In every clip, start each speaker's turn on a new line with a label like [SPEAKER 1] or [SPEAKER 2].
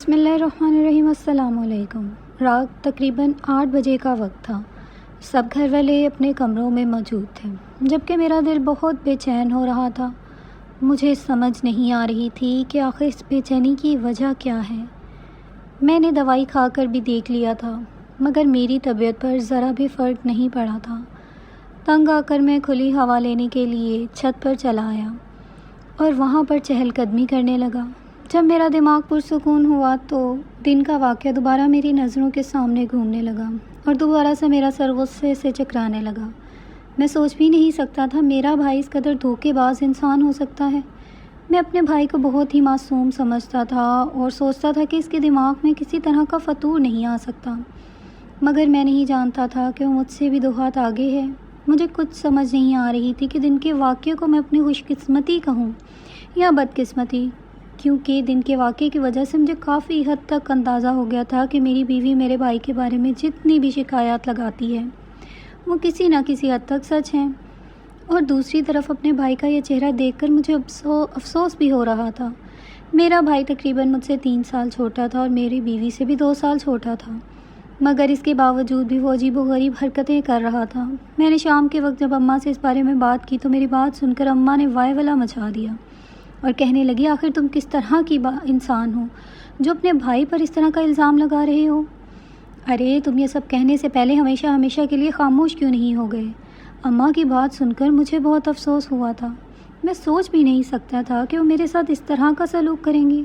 [SPEAKER 1] بسم اللہ الرحمن الرحیم۔ السلام علیکم۔ رات تقریباً 8 بجے کا وقت تھا۔ سب گھر والے اپنے کمروں میں موجود تھے، جبکہ میرا دل بہت بے چین ہو رہا تھا۔ مجھے سمجھ نہیں آ رہی تھی کہ آخر اس بے چینی کی وجہ کیا ہے۔ میں نے دوائی کھا کر بھی دیکھ لیا تھا، مگر میری طبیعت پر ذرا بھی فرق نہیں پڑا تھا۔ تنگ آ کر میں کھلی ہوا لینے کے لیے چھت پر چلا آیا اور وہاں پر چہل قدمی کرنے لگا۔ جب میرا دماغ پرسکون ہوا تو دن کا واقعہ دوبارہ میری نظروں کے سامنے گھومنے لگا اور دوبارہ سے میرا سر غصے سے چکرانے لگا۔ میں سوچ بھی نہیں سکتا تھا میرا بھائی اس قدر دھوکے باز انسان ہو سکتا ہے۔ میں اپنے بھائی کو بہت ہی معصوم سمجھتا تھا اور سوچتا تھا کہ اس کے دماغ میں کسی طرح کا فطور نہیں آ سکتا، مگر میں نہیں جانتا تھا کہ وہ مجھ سے بھی 2 ہاتھ آگے ہے۔ مجھے کچھ سمجھ نہیں آ رہی تھی کہ دن کے واقعے کو میں اپنی خوش قسمتی کہوں یا بدقسمتی، کیونکہ دن کے واقعے کی وجہ سے مجھے کافی حد تک اندازہ ہو گیا تھا کہ میری بیوی میرے بھائی کے بارے میں جتنی بھی شکایات لگاتی ہے وہ کسی نہ کسی حد تک سچ ہیں، اور دوسری طرف اپنے بھائی کا یہ چہرہ دیکھ کر مجھے افسوس بھی ہو رہا تھا۔ میرا بھائی تقریباً مجھ سے 3 سال چھوٹا تھا اور میری بیوی سے بھی 2 سال چھوٹا تھا، مگر اس کے باوجود بھی وہ عجیب و غریب حرکتیں کر رہا تھا۔ میں نے شام کے وقت جب اماں سے اس بارے میں بات کی تو میری بات سن کر اماں نے وائے ولا مچا دیا اور کہنے لگی، آخر تم کس طرح کی انسان ہو جو اپنے بھائی پر اس طرح کا الزام لگا رہے ہو؟ ارے تم یہ سب کہنے سے پہلے ہمیشہ کے لیے خاموش کیوں نہیں ہو گئے؟ اماں کی بات سن کر مجھے بہت افسوس ہوا تھا۔ میں سوچ بھی نہیں سکتا تھا کہ وہ میرے ساتھ اس طرح کا سلوک کریں گی۔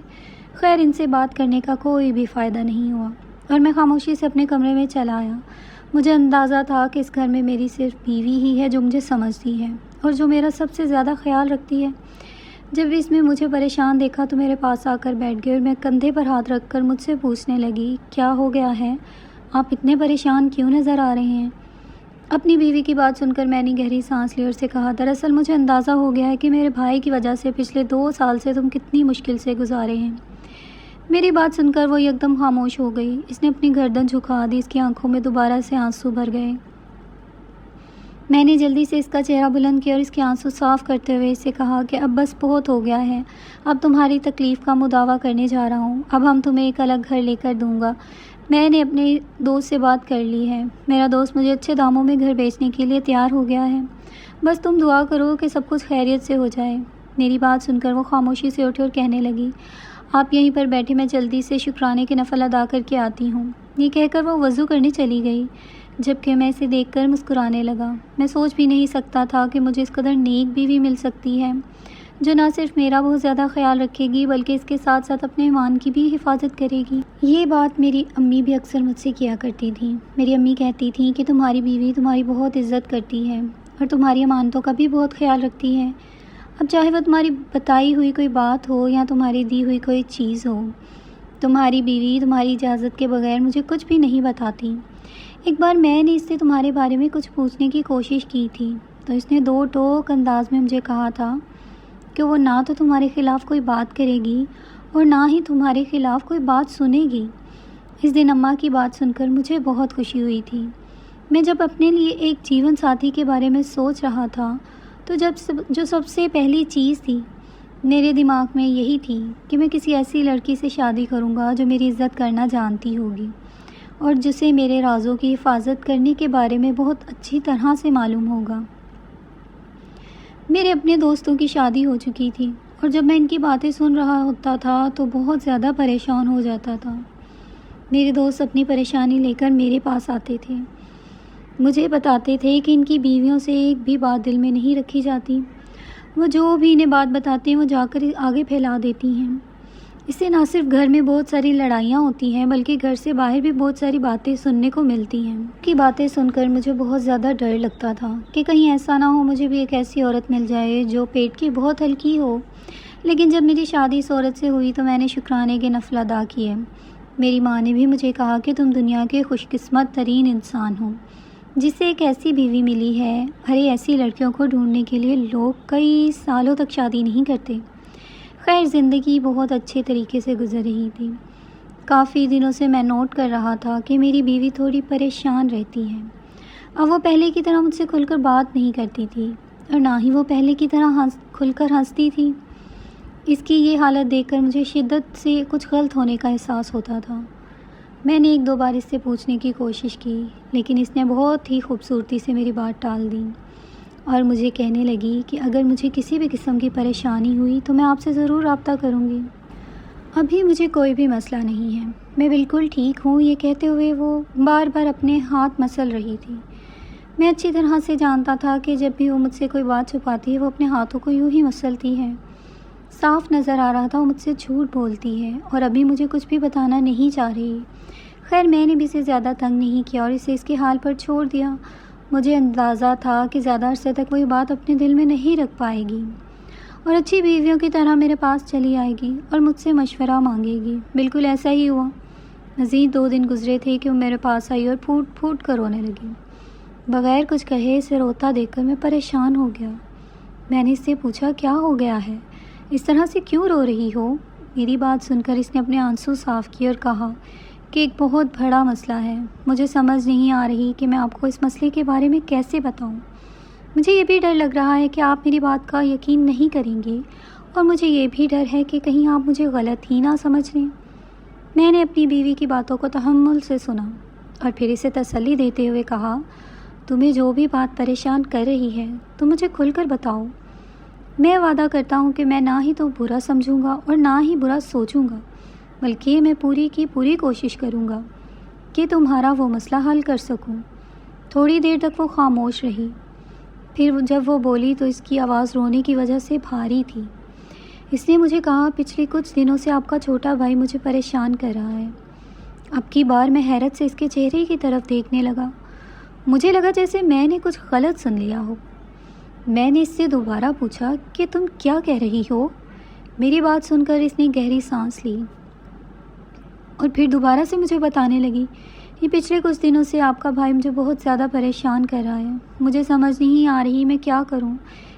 [SPEAKER 1] خیر، ان سے بات کرنے کا کوئی بھی فائدہ نہیں ہوا اور میں خاموشی سے اپنے کمرے میں چلا آیا۔ مجھے اندازہ تھا کہ اس گھر میں میری صرف بیوی ہی ہے جو مجھے سمجھتی ہے اور جو میرا سب سے زیادہ خیال رکھتی ہے۔ جب اس میں مجھے پریشان دیکھا تو میرے پاس آ کر بیٹھ گئی اور میں کندھے پر ہاتھ رکھ کر مجھ سے پوچھنے لگی، کیا ہو گیا ہے؟ آپ اتنے پریشان کیوں نظر آ رہے ہیں؟ اپنی بیوی کی بات سن کر میں نے گہری سانس لی اور اسے کہا، دراصل مجھے اندازہ ہو گیا ہے کہ میرے بھائی کی وجہ سے پچھلے 2 سال سے تم کتنی مشکل سے گزارے ہیں۔ میری بات سن کر وہ یکدم خاموش ہو گئی۔ اس نے اپنی گردن جھکا دی، اس کی آنکھوں میں دوبارہ سے آنسو بھر گئے۔ میں نے جلدی سے اس کا چہرہ بلند کیا اور اس کے آنسو صاف کرتے ہوئے اسے کہا کہ اب بس بہت ہو گیا ہے، اب تمہاری تکلیف کا مداوع کرنے جا رہا ہوں۔ اب ہم تمہیں ایک الگ گھر لے کر دوں گا۔ میں نے اپنے دوست سے بات کر لی ہے، میرا دوست مجھے اچھے داموں میں گھر بیچنے کے لیے تیار ہو گیا ہے، بس تم دعا کرو کہ سب کچھ خیریت سے ہو جائے۔ میری بات سن کر وہ خاموشی سے اٹھی اور کہنے لگی، آپ یہیں پر بیٹھے، میں جلدی سے شکرانے کے نفل ادا کر کے آتی ہوں۔ یہ کہہ کر وہ وضو کرنے چلی گئی، جبکہ میں اسے دیکھ کر مسکرانے لگا۔ میں سوچ بھی نہیں سکتا تھا کہ مجھے اس قدر نیک بیوی مل سکتی ہے جو نہ صرف میرا بہت زیادہ خیال رکھے گی بلکہ اس کے ساتھ ساتھ اپنے ایمان کی بھی حفاظت کرے گی۔ یہ بات میری امی بھی اکثر مجھ سے کیا کرتی تھیں۔ میری امی کہتی تھیں کہ تمہاری بیوی تمہاری بہت عزت کرتی ہے اور تمہاری امانتوں کا بھی بہت خیال رکھتی ہے، اب چاہے وہ تمہاری بتائی ہوئی کوئی بات ہو یا تمہاری دی ہوئی کوئی چیز ہو۔ تمہاری بیوی تمہاری اجازت کے بغیر مجھے کچھ بھی نہیں بتاتی۔ ایک بار میں نے اس سے تمہارے بارے میں کچھ پوچھنے کی کوشش کی تھی تو اس نے 2 ٹوک انداز میں مجھے کہا تھا کہ وہ نہ تو تمہارے خلاف کوئی بات کرے گی اور نہ ہی تمہارے خلاف کوئی بات سنے گی۔ اس دن اماں کی بات سن کر مجھے بہت خوشی ہوئی تھی۔ میں جب اپنے لیے ایک جیون ساتھی کے بارے میں سوچ رہا تھا تو جو سب سے پہلی چیز تھی میرے دماغ میں یہی تھی کہ میں کسی ایسی لڑکی سے شادی کروں گا جو میری عزت کرنا جانتی ہوگی اور جسے میرے رازوں کی حفاظت کرنے کے بارے میں بہت اچھی طرح سے معلوم ہوگا۔ میرے اپنے دوستوں کی شادی ہو چکی تھی اور جب میں ان کی باتیں سن رہا ہوتا تھا تو بہت زیادہ پریشان ہو جاتا تھا۔ میرے دوست اپنی پریشانی لے کر میرے پاس آتے تھے، مجھے بتاتے تھے کہ ان کی بیویوں سے ایک بھی بات دل میں نہیں رکھی جاتی، وہ جو بھی انہیں بات بتاتے ہیں وہ جا کر آگے پھیلا دیتی ہیں۔ اس سے نہ صرف گھر میں بہت ساری لڑائیاں ہوتی ہیں بلکہ گھر سے باہر بھی بہت ساری باتیں سننے کو ملتی ہیں۔ کی باتیں سن کر مجھے بہت زیادہ ڈر لگتا تھا کہ کہیں ایسا نہ ہو مجھے بھی ایک ایسی عورت مل جائے جو پیٹ کی بہت ہلکی ہو۔ لیکن جب میری شادی اس عورت سے ہوئی تو میں نے شکرانے کے نفل ادا کیے۔ میری ماں نے بھی مجھے کہا کہ تم دنیا کے خوش قسمت ترین انسان ہو جسے ایک ایسی بیوی ملی ہے۔ ارے ایسی لڑکیوں کو ڈھونڈنے کے لیے لوگ کئی سالوں تک شادی نہیں کرتے۔ خیر، زندگی بہت اچھے طریقے سے گزر رہی تھی۔ کافی دنوں سے میں نوٹ کر رہا تھا کہ میری بیوی تھوڑی پریشان رہتی ہے۔ اب وہ پہلے کی طرح مجھ سے کھل کر بات نہیں کرتی تھی اور نہ ہی وہ پہلے کی طرح کھل کر ہنستی تھی۔ اس کی یہ حالت دیکھ کر مجھے شدت سے کچھ غلط ہونے کا احساس ہوتا تھا۔ میں نے 1-2 بار اس سے پوچھنے کی کوشش کی، لیکن اس نے بہت ہی خوبصورتی سے میری بات ٹال دی اور مجھے کہنے لگی کہ اگر مجھے کسی بھی قسم کی پریشانی ہوئی تو میں آپ سے ضرور رابطہ کروں گی۔ ابھی مجھے کوئی بھی مسئلہ نہیں ہے، میں بالکل ٹھیک ہوں۔ یہ کہتے ہوئے وہ بار بار اپنے ہاتھ مسل رہی تھی۔ میں اچھی طرح سے جانتا تھا کہ جب بھی وہ مجھ سے کوئی بات چھپاتی ہے وہ اپنے ہاتھوں کو یوں ہی مسلتی ہے۔ صاف نظر آ رہا تھا وہ مجھ سے جھوٹ بولتی ہے اور ابھی مجھے کچھ بھی بتانا نہیں چاہ رہی۔ خیر میں نے بھی اسے زیادہ تنگ نہیں کیا اور اسے اس کے حال پر چھوڑ دیا۔ مجھے اندازہ تھا کہ زیادہ عرصے تک وہ یہ بات اپنے دل میں نہیں رکھ پائے گی اور اچھی بیویوں کی طرح میرے پاس چلی آئے گی اور مجھ سے مشورہ مانگے گی۔ بالکل ایسا ہی ہوا۔ مزید 2 دن گزرے تھے کہ وہ میرے پاس آئی اور پھوٹ پھوٹ کر رونے لگی۔ بغیر کچھ کہے اسے روتا دیکھ کر میں پریشان ہو گیا۔ میں نے اس سے پوچھا کیا ہو گیا ہے، اس طرح سے کیوں رو رہی ہو؟ میری بات سن کر اس نے اپنے آنسو صاف کیے اور کہا کہ ایک بہت بڑا مسئلہ ہے، مجھے سمجھ نہیں آ رہی کہ میں آپ کو اس مسئلے کے بارے میں کیسے بتاؤں۔ مجھے یہ بھی ڈر لگ رہا ہے کہ آپ میری بات کا یقین نہیں کریں گے اور مجھے یہ بھی ڈر ہے کہ کہیں آپ مجھے غلط ہی نہ سمجھ لیں۔ میں نے اپنی بیوی کی باتوں کو تحمل سے سنا اور پھر اسے تسلی دیتے ہوئے کہا تمہیں جو بھی بات پریشان کر رہی ہے تو مجھے کھل کر بتاؤ۔ میں وعدہ کرتا ہوں کہ میں نہ ہی تو برا سمجھوں گا اور نہ ہی برا سوچوں گا، بلکہ میں پوری کی پوری کوشش کروں گا کہ تمہارا وہ مسئلہ حل کر سکوں۔ تھوڑی دیر تک وہ خاموش رہی، پھر جب وہ بولی تو اس کی آواز رونے کی وجہ سے بھاری تھی۔ اس نے مجھے کہا پچھلے کچھ دنوں سے آپ کا چھوٹا بھائی مجھے پریشان کر رہا ہے۔ اب کی بار میں حیرت سے اس کے چہرے کی طرف دیکھنے لگا۔ مجھے لگا جیسے میں نے کچھ غلط سن لیا ہو۔ میں نے اس سے دوبارہ پوچھا کہ تم کیا کہہ رہی ہو؟ میری بات سن کر اس نے گہری سانس لی اور پھر دوبارہ سے مجھے بتانے لگی یہ پچھلے کچھ دنوں سے آپ کا بھائی مجھے بہت زیادہ پریشان کر رہا ہے۔ مجھے سمجھ نہیں آ رہی میں کیا کروں۔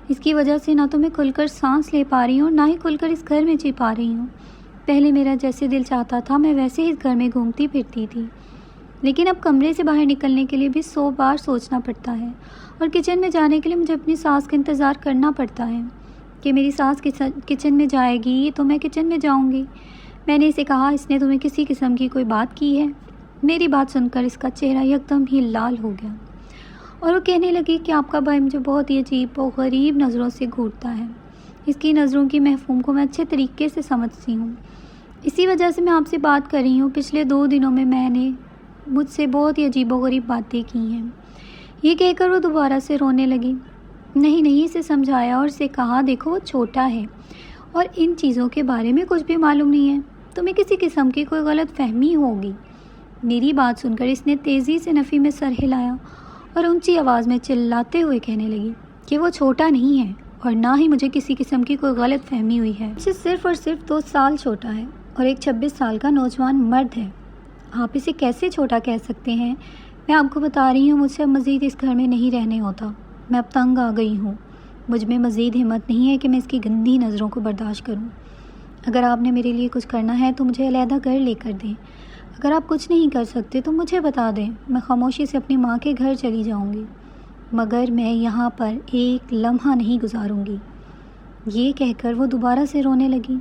[SPEAKER 1] اس کی وجہ سے نہ تو میں کھل کر سانس لے پا رہی ہوں نہ ہی کھل کر اس گھر میں جی پا رہی ہوں۔ پہلے میرا جیسے دل چاہتا تھا میں ویسے ہی اس گھر میں گھومتی پھرتی تھی، لیکن اب کمرے سے باہر نکلنے کے لیے بھی 100 بار سوچنا پڑتا ہے اور کچن میں جانے کے لیے مجھے اپنی ساس کا انتظار کرنا پڑتا ہے کہ میری ساس کچن میں جائے گی تو میں کچن میں جاؤں گی۔ میں نے اسے کہا اس نے تمہیں کسی قسم کی کوئی بات کی ہے؟ میری بات سن کر اس کا چہرہ یکدم ہی لال ہو گیا اور وہ کہنے لگی کہ آپ کا بھائی مجھے بہت ہی عجیب و غریب نظروں سے گھورتا ہے۔ اس کی نظروں کی مفہوم کو میں اچھے طریقے سے سمجھتی ہوں، اسی وجہ سے میں آپ سے بات کر رہی ہوں۔ پچھلے 2 دنوں میں نے مجھ سے بہت ہی عجیب و غریب باتیں کی ہیں۔ یہ کہہ کر وہ دوبارہ سے رونے لگی۔ نہیں اسے سمجھایا اور اسے کہا دیکھو وہ چھوٹا ہے اور ان چیزوں کے بارے میں کچھ بھی معلوم نہیں ہے، تمہیں کسی قسم کی کوئی غلط فہمی ہوگی۔ میری بات سن کر اس نے تیزی سے نفی میں سر ہلایا اور اونچی آواز میں چلاتے ہوئے کہنے لگی کہ وہ چھوٹا نہیں ہے اور نہ ہی مجھے کسی قسم کی کوئی غلط فہمی ہوئی ہے۔ مجھے صرف اور صرف 2 سال چھوٹا ہے اور ایک 26 سال کا نوجوان مرد ہے۔ آپ اسے کیسے چھوٹا کہہ سکتے ہیں؟ میں آپ کو بتا رہی ہوں مجھ سے اب مزید اس گھر میں نہیں رہنے ہوتا۔ میں اب تنگ آ گئی ہوں، مجھ میں مزید ہمت نہیں ہے کہ میں اس کی گندی نظروں کو برداشت کروں۔ اگر آپ نے میرے لیے کچھ کرنا ہے تو مجھے علیحدہ گھر لے کر دیں، اگر آپ کچھ نہیں کر سکتے تو مجھے بتا دیں، میں خاموشی سے اپنی ماں کے گھر چلی جاؤں گی، مگر میں یہاں پر ایک لمحہ نہیں گزاروں گی۔ یہ کہہ کر وہ دوبارہ سے رونے لگی۔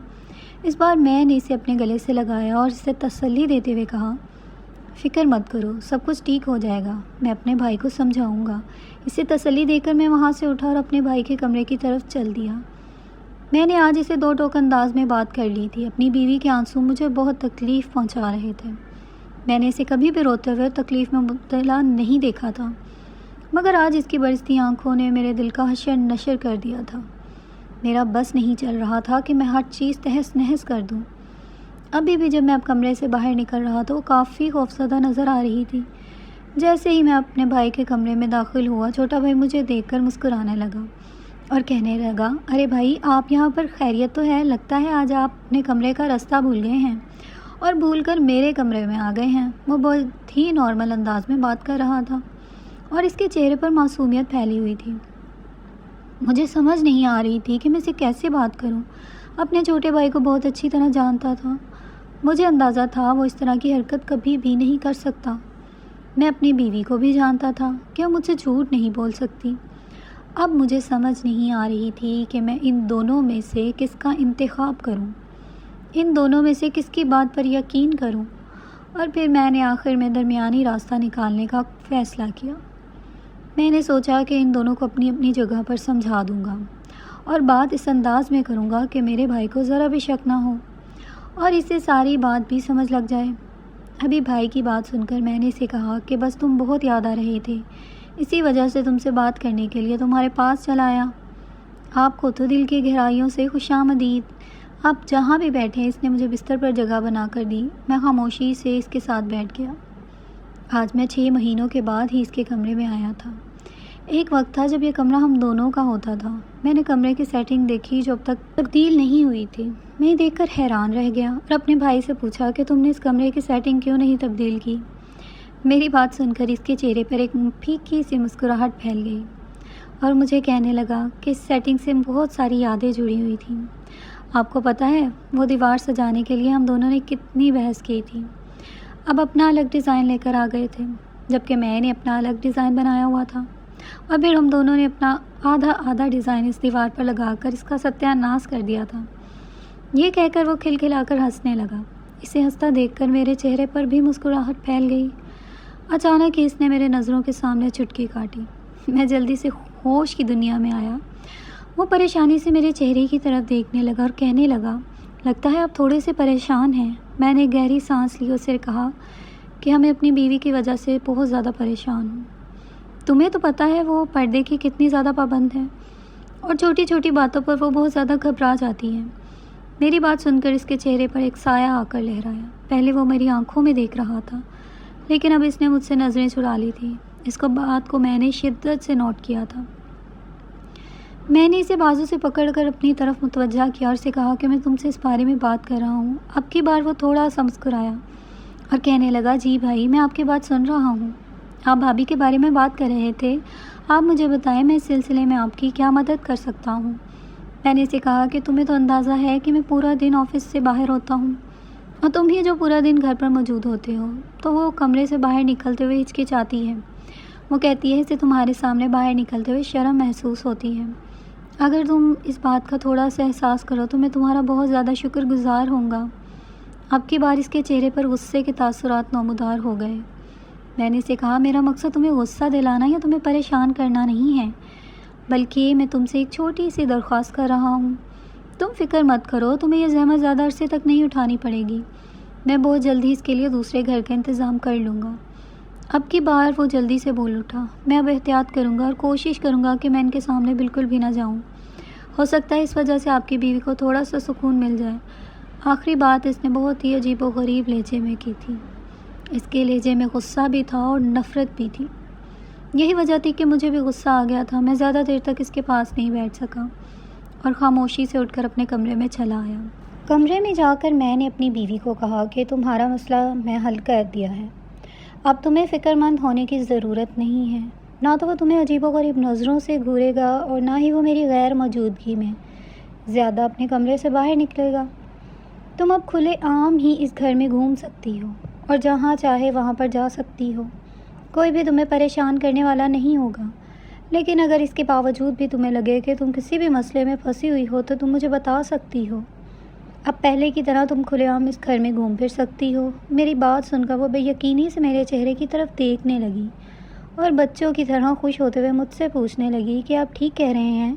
[SPEAKER 1] اس بار میں نے اسے اپنے گلے سے لگایا اور اسے تسلی دیتے ہوئے کہا فکر مت کرو، سب کچھ ٹھیک ہو جائے گا، میں اپنے بھائی کو سمجھاؤں گا۔ اسے تسلی دے کر میں وہاں سے اٹھا اور اپنے بھائی کے کمرے کی طرف چل دیا۔ میں نے آج اسے 2 ٹوک انداز میں بات کر لی تھی۔ اپنی بیوی کے آنسو مجھے بہت تکلیف پہنچا رہے تھے۔ میں نے اسے کبھی بھی روتے ہوئے تکلیف میں مبتلا نہیں دیکھا تھا، مگر آج اس کی برستی آنکھوں نے میرے دل کا حشر نشر کر دیا تھا۔ میرا بس نہیں چل رہا تھا کہ میں ہر چیز تہس نہس کر دوں۔ ابھی بھی جب میں اب کمرے سے باہر نکل رہا تو وہ کافی خوفزدہ نظر آ رہی تھی۔ جیسے ہی میں اپنے بھائی کے کمرے میں داخل ہوا، چھوٹا بھائی مجھے دیکھ کر مسکرانے لگا اور کہنے لگا ارے بھائی آپ یہاں پر خیریت تو ہے؟ لگتا ہے آج آپ اپنے کمرے کا راستہ بھول گئے ہیں اور بھول کر میرے کمرے میں آ گئے ہیں۔ وہ بہت ہی نارمل انداز میں بات کر رہا تھا اور اس کے چہرے پر معصومیت پھیلی ہوئی تھی۔ مجھے سمجھ نہیں آ رہی تھی کہ میں اسے کیسے بات کروں۔ اپنے چھوٹے بھائی کو بہت اچھی طرح جانتا تھا، مجھے اندازہ تھا وہ اس طرح کی حرکت کبھی بھی نہیں کر سکتا۔ میں اپنی بیوی کو بھی جانتا تھا کہ وہ مجھ سے جھوٹ نہیں بول سکتی۔ اب مجھے سمجھ نہیں آ رہی تھی کہ میں ان دونوں میں سے کس کا انتخاب کروں، ان دونوں میں سے کس کی بات پر یقین کروں، اور پھر میں نے آخر میں درمیانی راستہ نکالنے کا فیصلہ کیا۔ میں نے سوچا کہ ان دونوں کو اپنی اپنی جگہ پر سمجھا دوں گا اور بات اس انداز میں کروں گا کہ میرے بھائی کو ذرا بھی شک نہ ہو اور اسے ساری بات بھی سمجھ لگ جائے۔ ابھی بھائی کی بات سن کر میں نے اسے کہا کہ بس تم بہت یاد آ رہے تھے، اسی وجہ سے تم سے بات کرنے کے لیے تمہارے پاس چلا آیا۔ آپ کو تو دل کی گہرائیوں سے خوش آمدید۔ آپ جہاں بھی بیٹھے اس نے مجھے بستر پر جگہ بنا کر دی۔ میں خاموشی سے اس کے ساتھ بیٹھ گیا۔ آج میں 6 مہینوں کے بعد ہی اس کے کمرے میں آیا تھا۔ ایک وقت تھا جب یہ کمرہ ہم دونوں کا ہوتا تھا۔ میں نے کمرے کی سیٹنگ دیکھی جو اب تک تبدیل نہیں ہوئی تھی۔ میں دیکھ کر حیران رہ گیا اور اپنے بھائی سے پوچھا کہ تم نے اس کمرے کی سیٹنگ کیوں نہیں تبدیل کی؟ میری بات سن کر اس کے چہرے پر ایک پھیکی سی مسکراہٹ پھیل گئی اور مجھے کہنے لگا کہ اس سیٹنگ سے بہت ساری یادیں جڑی ہوئی تھیں۔ آپ کو پتہ ہے وہ دیوار سجانے کے لیے ہم دونوں نے کتنی بحث کی تھی۔ اب اپنا الگ ڈیزائن لے کر آ گئے تھے جبکہ میں نے اپنا الگ ڈیزائن بنایا ہوا تھا، اور پھر ہم دونوں نے اپنا آدھا ڈیزائن اس دیوار پر لگا کر اس کا ستیہ ناش کر دیا تھا۔ یہ کہہ کر وہ کھلکھلا کر ہنسنے لگا۔ اسے ہنستا دیکھ کر میرے چہرے پر بھی مسکراہٹ پھیل گئی۔ اچانک اس نے میرے نظروں کے سامنے چٹکی کاٹی۔ میں جلدی سے ہوش کی دنیا میں آیا۔ وہ پریشانی سے میرے چہرے کی طرف دیکھنے لگا اور کہنے لگا، لگتا ہے آپ تھوڑے سے پریشان ہیں۔ میں نے گہری سانس لی اور اسے کہا کہ ہمیں اپنی بیوی کی وجہ سے بہت زیادہ پریشان ہوں۔ تمہیں تو پتہ ہے وہ پردے کی کتنی زیادہ پابند ہے اور چھوٹی چھوٹی باتوں پر وہ بہت زیادہ گھبرا جاتی ہے۔ میری بات سن کر اس کے چہرے پر ایک سایہ آ کر لہرایا۔ پہلے وہ میری آنکھوں میں دیکھ رہا تھا لیکن اب اس نے مجھ سے نظریں چرا لی تھی۔ اس بات کو میں نے شدت سے نوٹ کیا تھا۔ میں نے اسے بازو سے پکڑ کر اپنی طرف متوجہ کیا اور اسے کہا کہ میں تم سے اس بارے میں بات کر رہا ہوں۔ اب کی بار وہ تھوڑا سا مسکرایا اور کہنے لگا، جی بھائی میں آپ کی بات سن رہا ہوں۔ آپ بھابھی کے بارے میں بات کر رہے تھے، آپ مجھے بتائیں میں اس سلسلے میں آپ کی کیا مدد کر سکتا ہوں؟ میں نے اسے کہا کہ تمہیں تو اندازہ ہے کہ میں پورا دن آفس سے باہر ہوتا ہوں اور تم ہی جو پورا دن گھر پر موجود ہوتے ہو۔ تو وہ کمرے سے باہر نکلتے ہوئے ہچکچاتی ہے۔ وہ کہتی ہے اسے تمہارے سامنے باہر نکلتے ہوئے شرم محسوس ہوتی ہے۔ اگر تم اس بات کا تھوڑا سا احساس کرو تو میں تمہارا بہت زیادہ شکر گزار ہوں گا۔ اب کی بار اس کے چہرے پر غصے کے تاثرات نمودار ہو گئے۔ میں نے اسے کہا، میرا مقصد تمہیں غصہ دلانا یا تمہیں پریشان کرنا نہیں ہے، بلکہ میں تم سے ایک چھوٹی سی درخواست کر رہا ہوں۔ تم فکر مت کرو، تمہیں یہ زحمت زیادہ عرصے تک نہیں اٹھانی پڑے گی۔ میں بہت جلدی اس کے لیے دوسرے گھر کا انتظام کر لوں گا۔ اب کی بار وہ جلدی سے بول اٹھا، میں اب احتیاط کروں گا اور کوشش کروں گا کہ میں ان کے سامنے بالکل بھی نہ جاؤں۔ ہو سکتا ہے اس وجہ سے آپ کی بیوی کو تھوڑا سا سکون مل جائے۔ آخری بات اس نے بہت ہی عجیب و غریب لہجے میں کی تھی۔ اس کے لہجے میں غصہ بھی تھا اور نفرت بھی تھی۔ یہی وجہ تھی کہ مجھے بھی غصہ آ گیا تھا۔ میں زیادہ دیر تک اس کے پاس نہیں بیٹھ سکا اور خاموشی سے اٹھ کر اپنے کمرے میں چلا آیا۔ کمرے میں جا کر میں نے اپنی بیوی کو کہا کہ تمہارا مسئلہ میں حل کر دیا ہے۔ اب تمہیں فکر مند ہونے کی ضرورت نہیں ہے۔ نہ تو وہ تمہیں عجیب و غریب نظروں سے گھورے گا اور نہ ہی وہ میری غیر موجودگی میں زیادہ اپنے کمرے سے باہر نکلے گا۔ تم اب کھلے عام ہی اس گھر میں گھوم سکتی ہو اور جہاں چاہے وہاں پر جا سکتی ہو۔ کوئی بھی تمہیں پریشان کرنے والا نہیں ہوگا۔ لیکن اگر اس کے باوجود بھی تمہیں لگے کہ تم کسی بھی مسئلے میں پھنسی ہوئی ہو تو تم مجھے بتا سکتی ہو۔ اب پہلے کی طرح تم کھلے عام اس گھر میں گھوم پھر سکتی ہو۔ میری بات سن کر وہ بے یقینی سے میرے چہرے کی طرف دیکھنے لگی اور بچوں کی طرح خوش ہوتے ہوئے مجھ سے پوچھنے لگی کہ آپ ٹھیک کہہ رہے ہیں،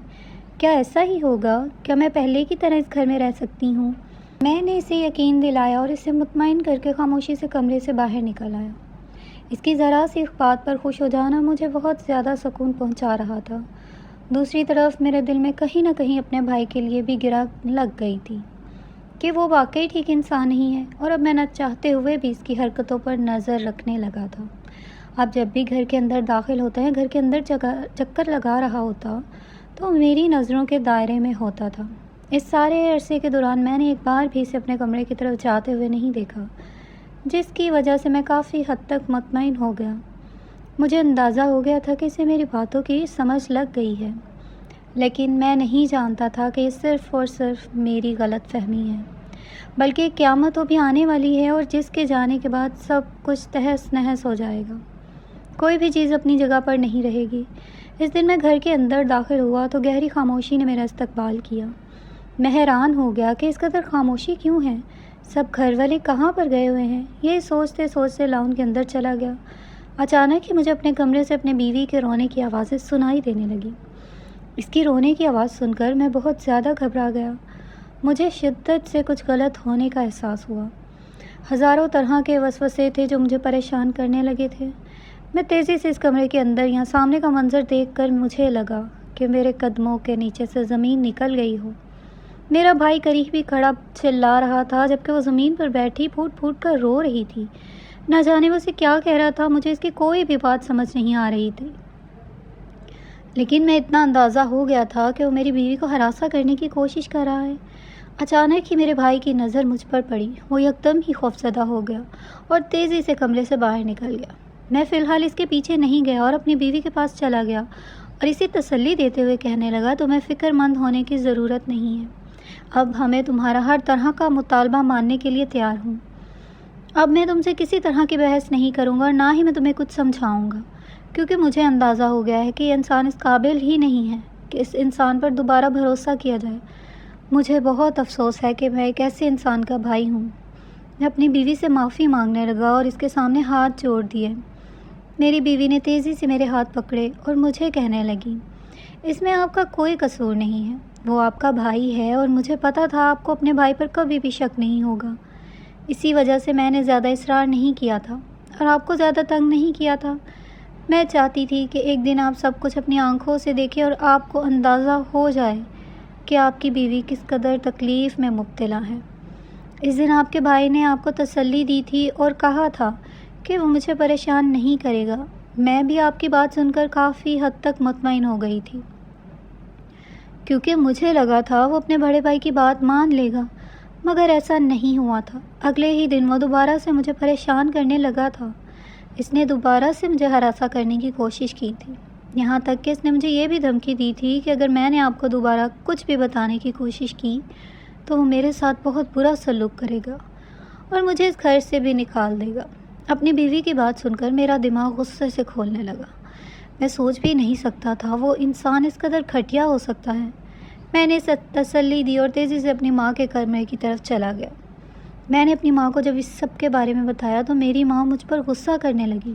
[SPEAKER 1] کیا ایسا ہی ہوگا؟ کیا میں پہلے کی طرح اس گھر میں رہ سکتی ہوں؟ میں نے اسے یقین دلایا اور اسے مطمئن کر کے خاموشی سے کمرے سے باہر نکل آیا۔ اس کی ذرا سی بات پر خوش ہو جانا مجھے بہت زیادہ سکون پہنچا رہا تھا۔ دوسری طرف میرے دل میں کہیں نہ کہیں اپنے بھائی کے لیے بھی گرا لگ گئی تھی کہ وہ واقعی ٹھیک انسان نہیں ہے، اور اب میں نہ چاہتے ہوئے بھی اس کی حرکتوں پر نظر رکھنے لگا تھا۔ اب جب بھی گھر کے اندر داخل ہوتا ہے، گھر کے اندر چکر لگا رہا ہوتا تو میری نظروں کے دائرے میں ہوتا تھا۔ اس سارے عرصے کے دوران میں نے ایک بار بھی اسے اپنے کمرے کی طرف جاتے ہوئے نہیں دیکھا، جس کی وجہ سے میں کافی حد تک مطمئن ہو گیا۔ مجھے اندازہ ہو گیا تھا کہ اسے میری باتوں کی سمجھ لگ گئی ہے، لیکن میں نہیں جانتا تھا کہ یہ صرف اور صرف میری غلط فہمی ہے، بلکہ قیامت تو بھی آنے والی ہے اور جس کے جانے کے بعد سب کچھ تہس نہس ہو جائے گا۔ کوئی بھی چیز اپنی جگہ پر نہیں رہے گی۔ اس دن میں گھر کے اندر داخل ہوا تو گہری خاموشی نے میرا استقبال کیا۔ میں حیران ہو گیا کہ اس قدر خاموشی کیوں ہے، سب گھر والے کہاں پر گئے ہوئے ہیں۔ یہ سوچتے سوچتے لاؤن کے اندر چلا گیا۔ اچانک ہی مجھے اپنے کمرے سے اپنے بیوی کے رونے کی آوازیں سنائی دینے لگی۔ اس کی رونے کی آواز سن کر میں بہت زیادہ گھبرا گیا۔ مجھے شدت سے کچھ غلط ہونے کا احساس ہوا۔ ہزاروں طرح کے وسوسے تھے جو مجھے پریشان کرنے لگے تھے۔ میں تیزی سے اس کمرے کے اندر یہاں سامنے کا منظر دیکھ کر مجھے لگا کہ میرے قدموں کے نیچے سے زمین نکل گئی ہو۔ میرا بھائی قریب ہی کھڑا چلا رہا تھا جبکہ وہ زمین پر بیٹھی پھوٹ پھوٹ کر رو رہی تھی۔ نہ جانے وہ اسے کیا کہہ رہا تھا، مجھے اس کی کوئی بھی بات سمجھ نہیں آ رہی تھی، لیکن میں اتنا اندازہ ہو گیا تھا کہ وہ میری بیوی کو ہراساں کرنے کی کوشش کر رہا ہے۔ اچانک ہی میرے بھائی کی نظر مجھ پر پڑی۔ وہ یکدم ہی خوفزدہ ہو گیا اور تیزی سے کمرے سے باہر نکل گیا۔ میں فی الحال اس کے پیچھے نہیں گیا اور اپنی بیوی کے پاس چلا گیا اور اسے تسلی دیتے ہوئے کہنے لگا، تمہیں فکر مند ہونے کی ضرورت نہیں ہے۔ اب ہمیں تمہارا ہر طرح کا مطالبہ ماننے کے لیے تیار ہوں۔ اب میں تم سے کسی طرح کی بحث نہیں کروں گا اور نہ ہی میں تمہیں کچھ سمجھاؤں گا، کیونکہ مجھے اندازہ ہو گیا ہے کہ یہ انسان اس قابل ہی نہیں ہے کہ اس انسان پر دوبارہ بھروسہ کیا جائے۔ مجھے بہت افسوس ہے کہ میں ایک ایسے انسان کا بھائی ہوں۔ میں اپنی بیوی سے معافی مانگنے لگا اور اس کے سامنے ہاتھ جوڑ دیے۔ میری بیوی نے تیزی سے میرے ہاتھ پکڑے اور مجھے کہنے لگی، اس میں آپ کا کوئی قصور نہیں ہے، وہ آپ کا بھائی ہے اور مجھے پتا تھا آپ کو اپنے بھائی پر کبھی بھی شک نہیں ہوگا۔ اسی وجہ سے میں نے زیادہ اصرار نہیں کیا تھا اور آپ کو زیادہ تنگ نہیں کیا تھا۔ میں چاہتی تھی کہ ایک دن آپ سب کچھ اپنی آنکھوں سے دیکھیں اور آپ کو اندازہ ہو جائے کہ آپ کی بیوی کس قدر تکلیف میں مبتلا ہے۔ اس دن آپ کے بھائی نے آپ کو تسلی دی تھی اور کہا تھا کہ وہ مجھے پریشان نہیں کرے گا۔ میں بھی آپ کی بات سن کر کافی حد تک مطمئن ہو گئی تھی، کیونکہ مجھے لگا تھا وہ اپنے بڑے بھائی کی بات مان لے گا، مگر ایسا نہیں ہوا تھا۔ اگلے ہی دن وہ دوبارہ سے مجھے پریشان کرنے لگا تھا۔ اس نے دوبارہ سے مجھے ہراساں کرنے کی کوشش کی تھی، یہاں تک کہ اس نے مجھے یہ بھی دھمکی دی تھی کہ اگر میں نے آپ کو دوبارہ کچھ بھی بتانے کی کوشش کی تو وہ میرے ساتھ بہت برا سلوک کرے گا اور مجھے اس گھر سے بھی نکال دے گا۔ اپنی بیوی کی بات سن کر میرا دماغ غصے سے کھولنے لگا۔ میں سوچ بھی نہیں سکتا تھا وہ انسان اس قدر گھٹیا ہو سکتا ہے۔ میں نے اسے تسلی دی اور تیزی سے اپنی ماں کے کمرے کی طرف چلا گیا۔ میں نے اپنی ماں کو جب اس سب کے بارے میں بتایا تو میری ماں مجھ پر غصہ کرنے لگی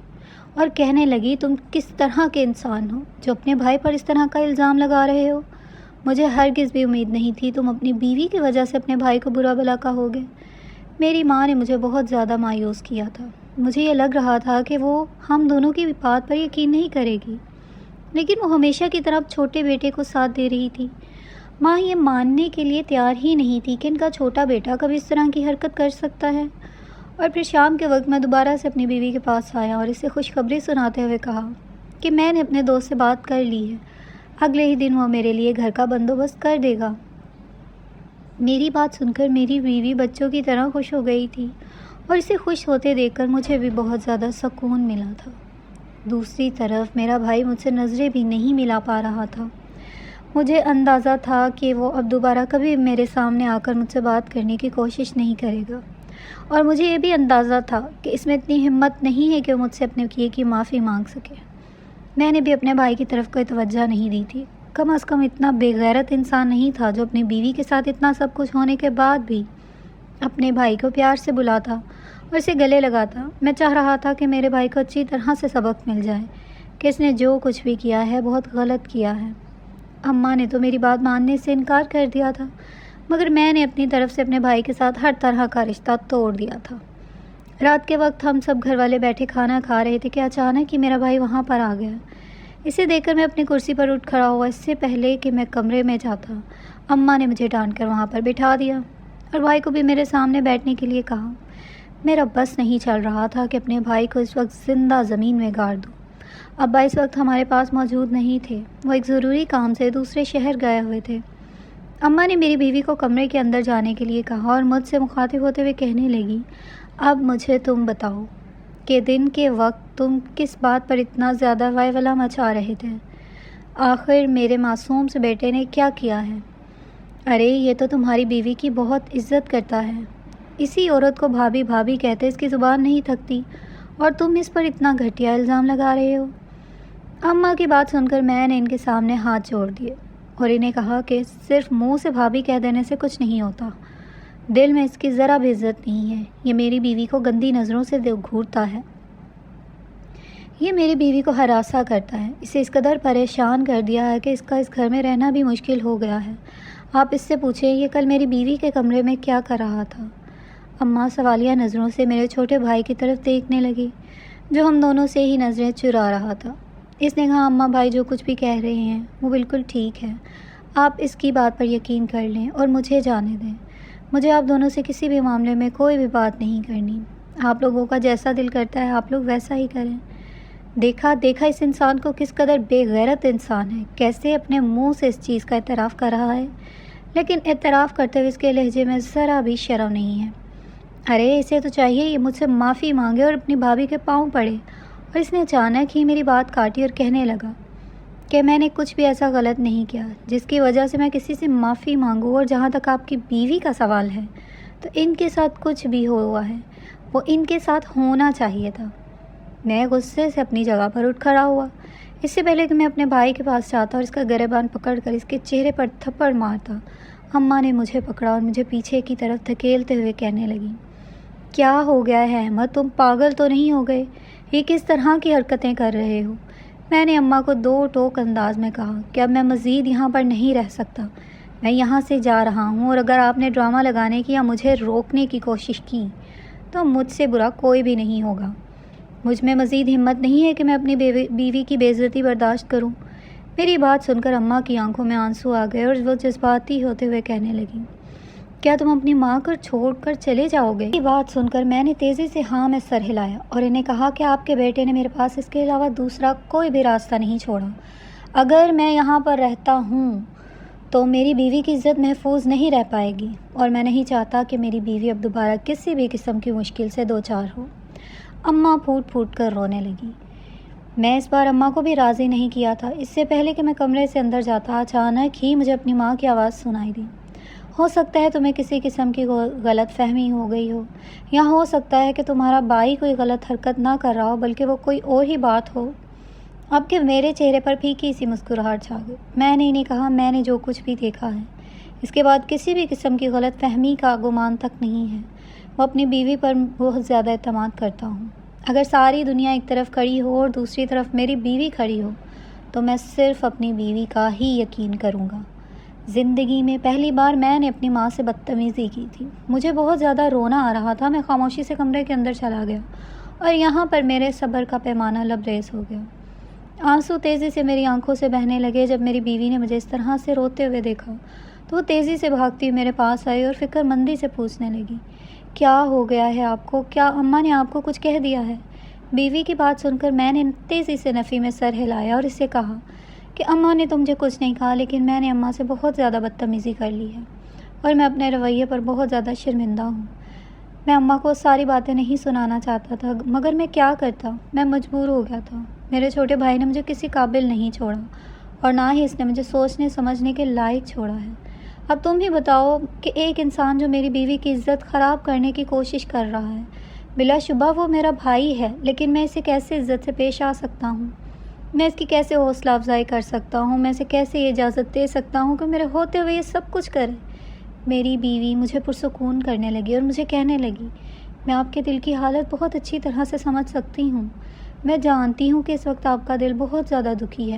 [SPEAKER 1] اور کہنے لگی، تم کس طرح کے انسان ہو جو اپنے بھائی پر اس طرح کا الزام لگا رہے ہو؟ مجھے ہرگز بھی امید نہیں تھی تم اپنی بیوی کی وجہ سے اپنے بھائی کو برا بھلا کہو گے۔ میری ماں نے مجھے بہت زیادہ مایوس کیا تھا۔ مجھے یہ لگ رہا تھا کہ وہ ہم دونوں کی بات پر یقین نہیں کرے گی، لیکن وہ ہمیشہ کی طرح چھوٹے بیٹے کو ساتھ دے رہی تھی۔ ماں یہ ماننے کے لیے تیار ہی نہیں تھی کہ ان کا چھوٹا بیٹا کبھی اس طرح کی حرکت کر سکتا ہے۔ اور پھر شام کے وقت میں دوبارہ سے اپنی بیوی کے پاس آیا اور اسے خوشخبری سناتے ہوئے کہا کہ میں نے اپنے دوست سے بات کر لی ہے، اگلے ہی دن وہ میرے لیے گھر کا بندوبست کر دے گا۔ میری بات سن کر میری بیوی بچوں کی طرح خوش ہو گئی تھی اور اسے خوش ہوتے دیکھ کر مجھے بھی بہت زیادہ سکون ملا تھا۔ دوسری طرف میرا بھائی مجھ سے نظریں بھی نہیں ملا پا رہا تھا۔ مجھے اندازہ تھا کہ وہ اب دوبارہ کبھی میرے سامنے آ کر مجھ سے بات کرنے کی کوشش نہیں کرے گا، اور مجھے یہ بھی اندازہ تھا کہ اس میں اتنی ہمت نہیں ہے کہ وہ مجھ سے اپنے کیے کی معافی مانگ سکے۔ میں نے بھی اپنے بھائی کی طرف کوئی توجہ نہیں دی تھی۔ کم از کم اتنا بے غیرت انسان نہیں تھا جو اپنی بیوی کے ساتھ اتنا سب کچھ ہونے کے بعد بھی اپنے بھائی کو پیار سے بلاتا اور اسے گلے لگاتا۔ میں چاہ رہا تھا کہ میرے بھائی کو اچھی طرح سے سبق مل جائے کہ اس نے جو کچھ بھی کیا ہے بہت غلط کیا ہے۔ اماں نے تو میری بات ماننے سے انکار کر دیا تھا، مگر میں نے اپنی طرف سے اپنے بھائی کے ساتھ ہر طرح کا رشتہ توڑ دیا تھا۔ رات کے وقت ہم سب گھر والے بیٹھے کھانا کھا رہے تھے کہ اچانک ہی میرا بھائی وہاں پر آ گیا۔ اسے دیکھ کر میں اپنی کرسی پر اٹھ کھڑا ہوا۔ اس سے پہلے کہ میں کمرے میں جاتا، اماں نے مجھے ڈانٹ کر وہاں پر بٹھا دیا اور بھائی کو بھی میرے سامنے بیٹھنے کے لیے کہا۔ میرا بس نہیں چل رہا تھا کہ اپنے بھائی کو اس وقت زندہ زمین میں گاڑ دوں۔ ابا اس وقت ہمارے پاس موجود نہیں تھے، وہ ایک ضروری کام سے دوسرے شہر گئے ہوئے تھے۔ اماں نے میری بیوی کو کمرے کے اندر جانے کے لیے کہا اور مجھ سے مخاطب ہوتے ہوئے کہنے لگی، اب مجھے تم بتاؤ کہ دن کے وقت تم کس بات پر اتنا زیادہ وائولہ مچا رہے تھے؟ آخر میرے معصوم سے بیٹے نے کیا کیا ہے؟ ارے یہ تو تمہاری بیوی کی بہت عزت کرتا ہے، اسی عورت کو بھابھی بھابھی کہتے اس کی زبان نہیں تھکتی، اور تم اس پر اتنا گھٹیا الزام لگا رہے ہو۔ اماں کی بات سن کر میں نے ان کے سامنے ہاتھ جوڑ دیے اور انہیں کہا کہ صرف منہ سے بھابھی کہہ دینے سے کچھ نہیں ہوتا، دل میں اس کی ذرا بھی عزت نہیں ہے۔ یہ میری بیوی کو گندی نظروں سے گھورتا ہے، یہ میری بیوی کو ہراساں کرتا ہے، اسے اس قدر پریشان کر دیا ہے کہ اس کا اس گھر میں رہنا بھی مشکل ہو گیا ہے۔ آپ اس سے پوچھیں یہ کل میری بیوی کے کمرے میں کیا کر رہا تھا۔ اماں سوالیہ نظروں سے میرے چھوٹے بھائی کی طرف دیکھنے لگی جو ہم دونوں سے ہی نظریں چرا رہا تھا۔ اس نے کہا اماں بھائی جو کچھ بھی کہہ رہے ہیں وہ بالکل ٹھیک ہے، آپ اس کی بات پر یقین کر لیں اور مجھے جانے دیں۔ مجھے آپ دونوں سے کسی بھی معاملے میں کوئی بھی بات نہیں کرنی، آپ لوگوں کا جیسا دل کرتا ہے آپ لوگ ویسا ہی کریں۔ دیکھا اس انسان کو کس قدر بے غیرت انسان ہے، کیسے اپنے منہ سے اس چیز کا اعتراف کر رہا ہے، لیکن اعتراف کرتے ہوئے اس کے لہجے میں ذرا بھی شرم نہیں ہے۔ ارے اسے تو چاہیے یہ مجھ سے معافی مانگے اور اپنی بھابھی کے پاؤں پڑے، اور اس نے اچانک ہی میری بات کاٹی اور کہنے لگا کہ میں نے کچھ بھی ایسا غلط نہیں کیا جس کی وجہ سے میں کسی سے معافی مانگوں، اور جہاں تک آپ کی بیوی کا سوال ہے تو ان کے ساتھ کچھ بھی ہوا ہے وہ ان کے ساتھ ہونا چاہیے تھا۔ میں غصے سے اپنی جگہ پر اٹھ کھڑا ہوا۔ اس سے پہلے کہ میں اپنے بھائی کے پاس جاتا اور اس کا گریبان پکڑ کر اس کے چہرے پر تھپڑ مارتا، اماں نے مجھے پکڑا اور مجھے پیچھے کی طرف دھکیلتے ہوئے کہنے لگی، کیا ہو گیا ہے احمد، تم پاگل تو نہیں ہو گئے؟ یہ کس طرح کی حرکتیں کر رہے ہو؟ میں نے اماں کو دو ٹوک انداز میں کہا کہ اب میں مزید یہاں پر نہیں رہ سکتا، میں یہاں سے جا رہا ہوں، اور اگر آپ نے ڈرامہ لگانے کی یا مجھے روکنے کی کوشش کی تو مجھ سے برا کوئی بھی نہیں ہوگا۔ مجھ میں مزید ہمت نہیں ہے کہ میں اپنی بیوی کی بے عزتی برداشت کروں۔ میری بات سن کر اماں کی آنکھوں میں آنسو آ گئے اور وہ جذباتی ہوتے ہوئے کہنے لگی، کیا تم اپنی ماں کو چھوڑ کر چلے جاؤ گے؟ یہ بات سن کر میں نے تیزی سے ہاں میں سر ہلایا اور انہیں کہا کہ آپ کے بیٹے نے میرے پاس اس کے علاوہ دوسرا کوئی بھی راستہ نہیں چھوڑا۔ اگر میں یہاں پر رہتا ہوں تو میری بیوی کی عزت محفوظ نہیں رہ پائے گی، اور میں نہیں چاہتا کہ میری بیوی اب دوبارہ کسی بھی قسم کی مشکل سے دوچار ہو۔ اماں پھوٹ پھوٹ کر رونے لگی۔ میں اس بار اماں کو بھی راضی نہیں کیا تھا۔ اس سے پہلے کہ میں کمرے سے اندر جاتا اچانک ہی مجھے اپنی ماں کی آواز سنائی دی، ہو سکتا ہے تمہیں کسی قسم کی غلط فہمی ہو گئی ہو، یا ہو سکتا ہے کہ تمہارا بھائی کوئی غلط حرکت نہ کر رہا ہو بلکہ وہ کوئی اور ہی بات ہو۔ اب کہ میرے چہرے پر پھیکی سی مسکراہٹ چھا گئی، میں نے انہیں کہا میں نے جو کچھ بھی دیکھا ہے اس کے بعد کسی بھی قسم کی غلط فہمی کا گمان تک نہیں ہے۔ وہ اپنی بیوی پر بہت زیادہ اعتماد کرتا ہوں۔ اگر ساری دنیا ایک طرف کھڑی ہو اور دوسری طرف میری بیوی کھڑی ہو تو میں صرف اپنی بیوی کا ہی یقین کروں گا۔ زندگی میں پہلی بار میں نے اپنی ماں سے بدتمیزی کی تھی۔ مجھے بہت زیادہ رونا آ رہا تھا۔ میں خاموشی سے کمرے کے اندر چلا گیا اور یہاں پر میرے صبر کا پیمانہ لبریز ہو گیا۔ آنسو تیزی سے میری آنکھوں سے بہنے لگے۔ جب میری بیوی نے مجھے اس طرح سے روتے ہوئے دیکھا تو وہ تیزی سے بھاگتی ہوئی میرے پاس آئی اور فکر مندی سے پوچھنے لگی، کیا ہو گیا ہے آپ کو؟ کیا اماں نے آپ کو کچھ کہہ دیا ہے؟ بیوی کی بات سن کر میں نے تیزی سے نفی میں سر ہلایا اور اسے کہا کہ اماں نے تو مجھے کچھ نہیں کہا، لیکن میں نے اماں سے بہت زیادہ بدتمیزی کر لی ہے اور میں اپنے رویے پر بہت زیادہ شرمندہ ہوں۔ میں اماں کو ساری باتیں نہیں سنانا چاہتا تھا، مگر میں کیا کرتا، میں مجبور ہو گیا تھا۔ میرے چھوٹے بھائی نے مجھے کسی قابل نہیں چھوڑا اور نہ ہی اس نے مجھے سوچنے سمجھنے کے لائق چھوڑا ہے۔ اب تم ہی بتاؤ کہ ایک انسان جو میری بیوی کی عزت خراب کرنے کی کوشش کر رہا ہے، بلا شبہ وہ میرا بھائی ہے، لیکن میں اسے کیسے عزت سے پیش آ سکتا ہوں؟ میں اس کی کیسے حوصلہ افزائی کر سکتا ہوں؟ میں اسے کیسے یہ اجازت دے سکتا ہوں کہ میرے ہوتے ہوئے یہ سب کچھ کرے؟ میری بیوی مجھے پرسکون کرنے لگی اور مجھے کہنے لگی، میں آپ کے دل کی حالت بہت اچھی طرح سے سمجھ سکتی ہوں۔ میں جانتی ہوں کہ اس وقت آپ کا دل بہت زیادہ دکھی ہے۔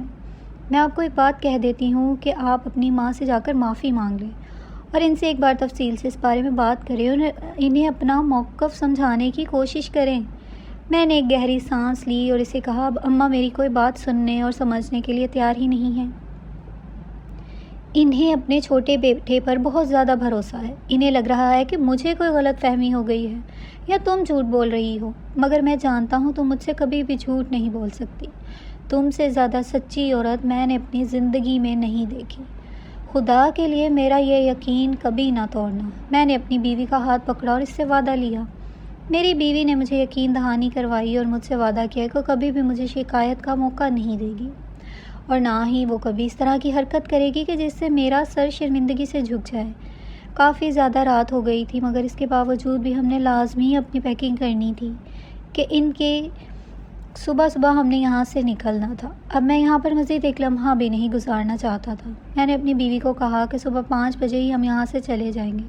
[SPEAKER 1] میں آپ کو ایک بات کہہ دیتی ہوں کہ آپ اپنی ماں سے جا کر معافی مانگ لیں اور ان سے ایک بار تفصیل سے اس بارے میں بات کریں اور انہیں اپنا موقف سمجھانے کی کوشش کریں۔ میں نے ایک گہری سانس لی اور اسے کہا، اب اماں میری کوئی بات سننے اور سمجھنے کے لیے تیار ہی نہیں ہیں۔ انہیں اپنے چھوٹے بیٹے پر بہت زیادہ بھروسہ ہے۔ انہیں لگ رہا ہے کہ مجھے کوئی غلط فہمی ہو گئی ہے یا تم جھوٹ بول رہی ہو، مگر میں جانتا ہوں تم مجھ سے کبھی بھی جھوٹ نہیں بول سکتی۔ تم سے زیادہ سچی عورت میں نے اپنی زندگی میں نہیں دیکھی۔ خدا کے لیے میرا یہ یقین کبھی نہ توڑنا۔ میں نے اپنی بیوی کا ہاتھ پکڑا اور اس سے وعدہ لیا۔ میری بیوی نے مجھے یقین دہانی کروائی اور مجھ سے وعدہ کیا کہ کبھی بھی مجھے شکایت کا موقع نہیں دے گی اور نہ ہی وہ کبھی اس طرح کی حرکت کرے گی کہ جس سے میرا سر شرمندگی سے جھک جائے۔ کافی زیادہ رات ہو گئی تھی، مگر اس کے باوجود بھی ہم نے لازمی اپنی پیکنگ کرنی تھی کہ ان کے صبح صبح ہم نے یہاں سے نکلنا تھا۔ اب میں یہاں پر مزید ایک لمحہ بھی نہیں گزارنا چاہتا تھا۔ میں نے اپنی بیوی کو کہا کہ صبح 5 بجے ہی ہم یہاں سے چلے جائیں گے۔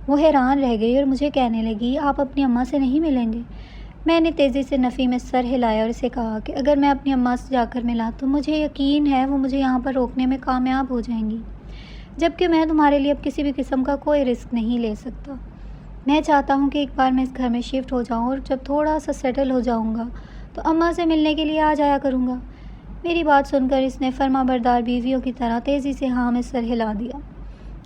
[SPEAKER 1] وہ حیران رہ گئی اور مجھے کہنے لگی، آپ اپنی اماں سے نہیں ملیں گے؟ میں نے تیزی سے نفی میں سر ہلایا اور اسے کہا کہ اگر میں اپنی اماں سے جا کر ملا تو مجھے یقین ہے وہ مجھے یہاں پر روکنے میں کامیاب ہو جائیں گی، جبکہ میں تمہارے لیے اب کسی بھی قسم کا کوئی رسک نہیں لے سکتا۔ میں چاہتا ہوں کہ ایک بار میں اس گھر میں شفٹ ہو جاؤں اور جب تھوڑا سا سیٹل ہو جاؤں گا تو اماں سے ملنے کے لیے آ جایا کروں گا۔ میری بات سن کر اس نے فرما بردار بیویوں کی طرح تیزی سے ہاں میں سر ہلا دیا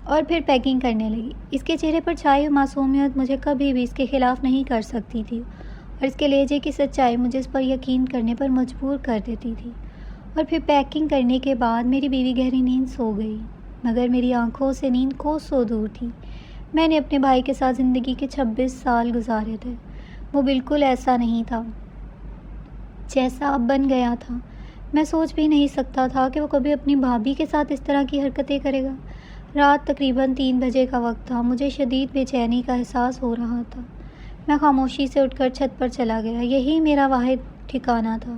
[SPEAKER 1] اور پھر پیکنگ کرنے لگی۔ اس کے چہرے پر چھائی ہوئی معصومیت مجھے کبھی بھی اس کے خلاف نہیں کر سکتی تھی، اور اس کے لہجے کی سچائی مجھے اس پر یقین کرنے پر مجبور کر دیتی تھی۔ اور پھر پیکنگ کرنے کے بعد میری بیوی گہری نیند سو گئی، مگر میری آنکھوں سے نیند کوسوں دور تھی۔ میں نے اپنے بھائی کے ساتھ زندگی کے 26 سال گزارے تھے۔ وہ بالکل ایسا نہیں تھا جیسا اب بن گیا تھا۔ میں سوچ بھی نہیں سکتا تھا کہ وہ کبھی اپنی بھابھی کے ساتھ اس طرح کی حرکتیں کرے گا۔ رات تقریباً 3 بجے کا وقت تھا۔ مجھے شدید بے چینی کا احساس ہو رہا تھا۔ میں خاموشی سے اٹھ کر چھت پر چلا گیا۔ یہی میرا واحد ٹھکانہ تھا۔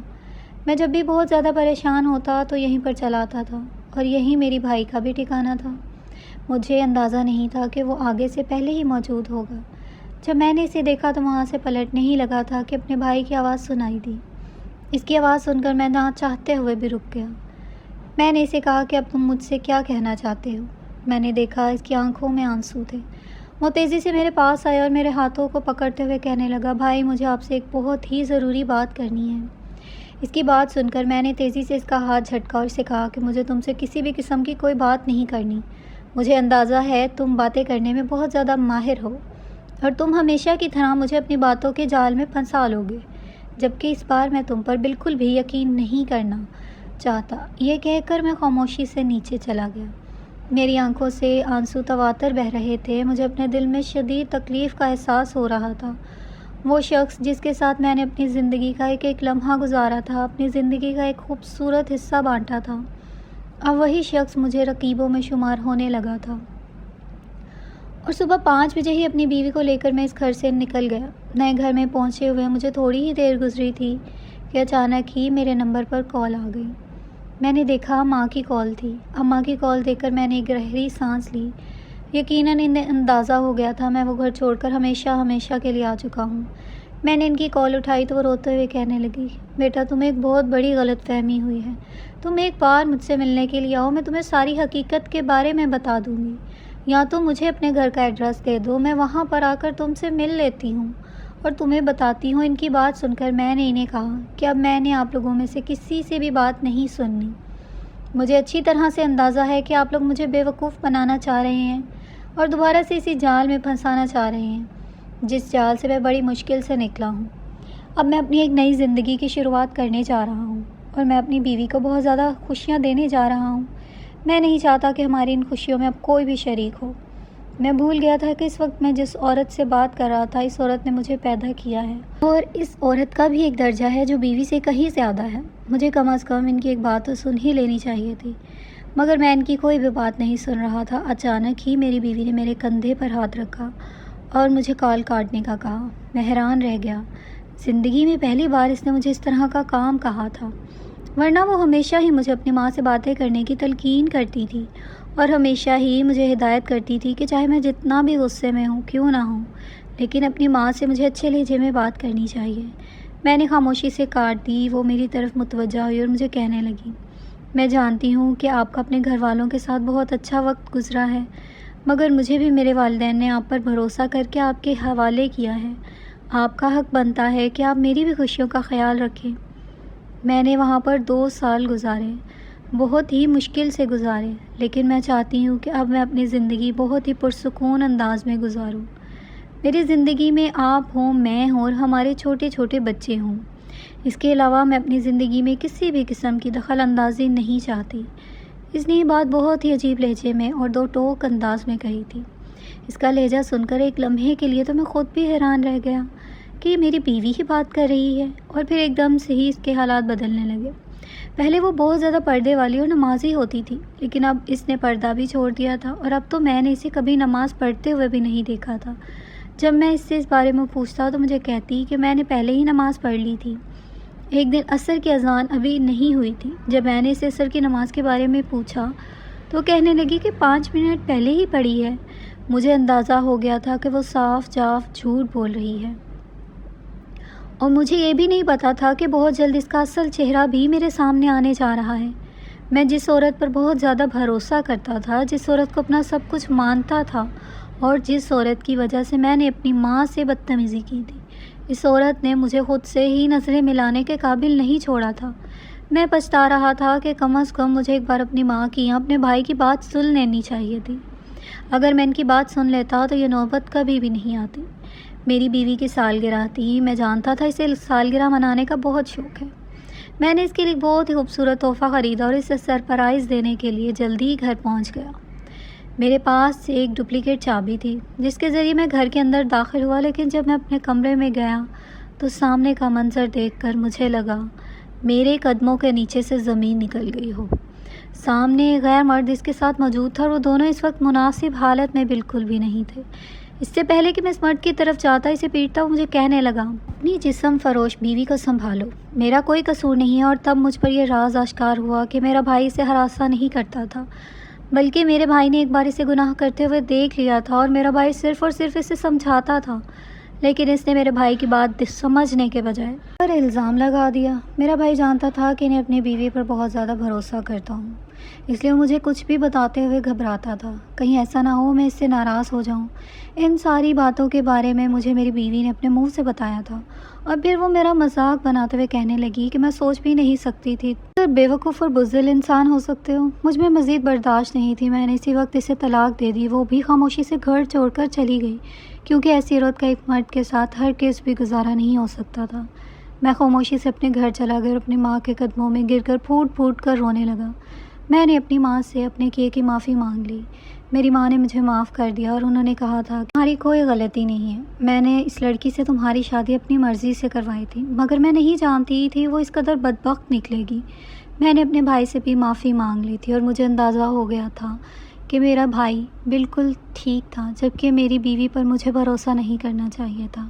[SPEAKER 1] میں جب بھی بہت زیادہ پریشان ہوتا تو یہیں پر چلا آتا تھا، اور یہی میری بھائی کا بھی ٹھکانہ تھا۔ مجھے اندازہ نہیں تھا کہ وہ آگے سے پہلے ہی موجود ہوگا۔ جب میں نے اسے دیکھا تو وہاں سے پلٹنے ہی لگا تھا کہ اپنے بھائی کی آواز سنائی دی۔ اس کی آواز سن کر میں نہ چاہتے ہوئے بھی رک گیا۔ میں نے اسے کہا کہ اب تم مجھ سے کیا کہنا چاہتے ہو؟ میں نے دیکھا اس کی آنکھوں میں آنسو تھے۔ وہ تیزی سے میرے پاس آیا اور میرے ہاتھوں کو پکڑتے ہوئے کہنے لگا، بھائی مجھے آپ سے ایک بہت ہی ضروری بات کرنی ہے۔ اس کی بات سن کر میں نے تیزی سے اس کا ہاتھ جھٹکا اور اسے کہا کہ مجھے تم سے کسی بھی قسم کی کوئی بات نہیں کرنی۔ مجھے اندازہ ہے تم باتیں کرنے میں بہت زیادہ ماہر ہو، اور تم ہمیشہ کی طرح مجھے اپنی باتوں کے جال میں پھنسا لو گے، جبکہ اس بار میں تم پر بالکل بھی یقین نہیں کرنا چاہتا۔ یہ کہہ کر میں خاموشی سے نیچے چلا گیا۔ میری آنکھوں سے آنسو تواتر بہہ رہے تھے۔ مجھے اپنے دل میں شدید تکلیف کا احساس ہو رہا تھا۔ وہ شخص جس کے ساتھ میں نے اپنی زندگی کا ایک لمحہ گزارا تھا، اپنی زندگی کا ایک خوبصورت حصہ بانٹا تھا، اب وہی شخص مجھے رقیبوں میں شمار ہونے لگا تھا۔ اور صبح 5 بجے ہی اپنی بیوی کو لے کر میں اس گھر سے نکل گیا۔ نئے گھر میں پہنچے ہوئے مجھے تھوڑی ہی دیر گزری تھی کہ اچانک ہی میرے نمبر پر کال آ گئی۔ میں نے دیکھا ماں کی کال تھی۔ اماں کی کال دیکھ کر میں نے ایک گہری سانس لی۔ یقیناً انہیں اندازہ ہو گیا تھا میں وہ گھر چھوڑ کر ہمیشہ کے لیے آ چکا ہوں۔ میں نے ان کی کال اٹھائی تو وہ روتے ہوئے کہنے لگی، بیٹا تمہیں ایک بہت بڑی غلط فہمی ہوئی ہے۔ تم ایک بار مجھ سے ملنے کے لیے آؤ، میں تمہیں ساری حقیقت کے بارے میں بتا دوں گی، یا تو مجھے اپنے گھر کا ایڈریس دے دو، میں وہاں پر آ کر تم سے مل لیتی ہوں اور تمہیں بتاتی ہوں۔ ان کی بات سن کر میں نے انہیں کہا کہ اب میں نے آپ لوگوں میں سے کسی سے بھی بات نہیں سننی۔ مجھے اچھی طرح سے اندازہ ہے کہ آپ لوگ مجھے بے وقوف بنانا چاہ رہے ہیں اور دوبارہ سے اسی جال میں پھنسانا چاہ رہے ہیں جس جال سے میں بڑی مشکل سے نکلا ہوں۔ اب میں اپنی ایک نئی زندگی کی شروعات کرنے جا رہا ہوں، اور میں اپنی بیوی کو بہت زیادہ خوشیاں دینے جا رہا ہوں۔ میں نہیں چاہتا کہ ہماری ان خوشیوں میں اب کوئی بھی شریک ہو۔ میں بھول گیا تھا کہ اس وقت میں جس عورت سے بات کر رہا تھا، اس عورت نے مجھے پیدا کیا ہے، اور اس عورت کا بھی ایک درجہ ہے جو بیوی سے کہیں زیادہ ہے۔ مجھے کم از کم ان کی ایک بات تو سن ہی لینی چاہیے تھی، مگر میں ان کی کوئی بھی بات نہیں سن رہا تھا۔ اچانک ہی میری بیوی نے میرے کندھے پر ہاتھ رکھا اور مجھے کال کاٹنے کا کہا۔ میں حیران رہ گیا۔ زندگی میں پہلی بار اس نے مجھے اس طرح کا کام کہا تھا، ورنہ وہ ہمیشہ ہی مجھے اپنی ماں سے باتیں کرنے کی تلقین کرتی تھی، اور ہمیشہ ہی مجھے ہدایت کرتی تھی کہ چاہے میں جتنا بھی غصے میں ہوں کیوں نہ ہوں، لیکن اپنی ماں سے مجھے اچھے لہجے میں بات کرنی چاہیے۔ میں نے خاموشی سے کاٹ دی۔ وہ میری طرف متوجہ ہوئی اور مجھے کہنے لگی، میں جانتی ہوں کہ آپ کا اپنے گھر والوں کے ساتھ بہت اچھا وقت گزرا ہے، مگر مجھے بھی میرے والدین نے آپ پر بھروسہ کر کے آپ کے حوالے کیا ہے۔ آپ کا حق بنتا ہے کہ آپ میری بھی خوشیوں کا خیال رکھیں۔ میں نے وہاں پر 2 سال گزارے، بہت ہی مشکل سے گزارے، لیکن میں چاہتی ہوں کہ اب میں اپنی زندگی بہت ہی پرسکون انداز میں گزاروں۔ میری زندگی میں آپ ہوں، میں ہوں اور ہمارے چھوٹے چھوٹے بچے ہوں۔ اس کے علاوہ میں اپنی زندگی میں کسی بھی قسم کی دخل اندازی نہیں چاہتی۔ اس نے یہ بات بہت ہی عجیب لہجے میں اور 2 ٹوک انداز میں کہی تھی۔ اس کا لہجہ سن کر ایک لمحے کے لیے تو میں خود بھی حیران رہ گیا کہ یہ میری بیوی ہی بات کر رہی ہے، اور پھر ایک دم سے ہی اس کے حالات بدلنے لگے۔ پہلے وہ بہت زیادہ پردے والی اور نمازی ہوتی تھی، لیکن اب اس نے پردہ بھی چھوڑ دیا تھا، اور اب تو میں نے اسے کبھی نماز پڑھتے ہوئے بھی نہیں دیکھا تھا۔ جب میں اس سے اس بارے میں پوچھتا تو مجھے کہتی کہ میں نے پہلے ہی نماز پڑھ لی تھی۔ ایک دن عصر کی اذان ابھی نہیں ہوئی تھی جب میں نے اسے عصر کی نماز کے بارے میں پوچھا تو کہنے لگی کہ 5 منٹ پہلے ہی پڑھی ہے۔ مجھے اندازہ ہو گیا تھا کہ وہ صاف جھوٹ بول رہی ہے، اور مجھے یہ بھی نہیں پتا تھا کہ بہت جلد اس کا اصل چہرہ بھی میرے سامنے آنے جا رہا ہے۔ میں جس عورت پر بہت زیادہ بھروسہ کرتا تھا، جس عورت کو اپنا سب کچھ مانتا تھا، اور جس عورت کی وجہ سے میں نے اپنی ماں سے بدتمیزی کی تھی، اس عورت نے مجھے خود سے ہی نظریں ملانے کے قابل نہیں چھوڑا تھا۔ میں پچھتا رہا تھا کہ کم از کم مجھے ایک بار اپنی ماں کی یا اپنے بھائی کی بات سن لینی چاہیے تھی۔ اگر میں ان کی بات سن لیتا تو یہ نوبت کبھی بھی نہیں آتی۔ میری بیوی کی سالگرہ تھی، میں جانتا تھا اسے سالگرہ منانے کا بہت شوق ہے۔ میں نے اس کے لیے بہت ہی خوبصورت تحفہ خریدا اور اسے سرپرائز دینے کے لیے جلدی ہی گھر پہنچ گیا۔ میرے پاس ایک ڈپلیکیٹ چابی تھی جس کے ذریعے میں گھر کے اندر داخل ہوا، لیکن جب میں اپنے کمرے میں گیا تو سامنے کا منظر دیکھ کر مجھے لگا میرے قدموں کے نیچے سے زمین نکل گئی ہو۔ سامنے ایک غیر مرد اس کے ساتھ موجود تھا، اور وہ دونوں اس وقت مناسب حالت میں بالکل بھی نہیں تھے۔ اس سے پہلے کہ میں اس مرد کی طرف جاتا اسے پیٹتا، وہ مجھے کہنے لگا، اپنی جسم فروش بیوی کو سنبھالو، میرا کوئی قصور نہیں ہے۔ اور تب مجھ پر یہ راز آشکار ہوا کہ میرا بھائی اسے ہراساں نہیں کرتا تھا، بلکہ میرے بھائی نے ایک بار اسے گناہ کرتے ہوئے دیکھ لیا تھا، اور میرا بھائی صرف اور صرف اسے سمجھاتا تھا، لیکن اس نے میرے بھائی کی بات سمجھنے کے بجائے پر الزام لگا دیا۔ میرا بھائی جانتا تھا کہ انہیں اپنی بیوی پر بہت زیادہ بھروسہ کرتا ہوں، اس لیے مجھے کچھ بھی بتاتے ہوئے گھبراتا تھا، کہیں ایسا نہ ہو میں اس سے ناراض ہو جاؤں۔ ان ساری باتوں کے بارے میں مجھے میری بیوی نے اپنے منہ سے بتایا تھا، اور پھر وہ میرا مذاق بناتے ہوئے کہنے لگی کہ میں سوچ بھی نہیں سکتی تھی تو بے وقوف اور بزدل انسان ہو سکتے ہو۔ مجھ میں مزید برداشت نہیں تھی، میں نے اسی وقت اسے طلاق دے دی۔ وہ بھی خاموشی سے گھر چھوڑ کر چلی گئی، کیونکہ ایسی عورت کا ایک مرد کے ساتھ ہرگز بھی گزارا نہیں ہو سکتا تھا۔ میں خاموشی سے اپنے گھر چلا گیا اور اپنی ماں کے قدموں میں گر کر پھوٹ پھوٹ کر رونے لگا۔ میں نے اپنی ماں سے اپنے کیے کی معافی مانگ لی۔ میری ماں نے مجھے معاف کر دیا، اور انہوں نے کہا تھا کہ تمہاری کوئی غلطی نہیں ہے، میں نے اس لڑکی سے تمہاری شادی اپنی مرضی سے کروائی تھی، مگر میں نہیں جانتی تھی وہ اس قدر بدبخت نکلے گی۔ میں نے اپنے بھائی سے بھی معافی مانگ لی تھی، اور مجھے اندازہ ہو گیا تھا کہ میرا بھائی بالکل ٹھیک تھا، جبکہ میری بیوی پر مجھے بھروسہ نہیں کرنا چاہیے تھا۔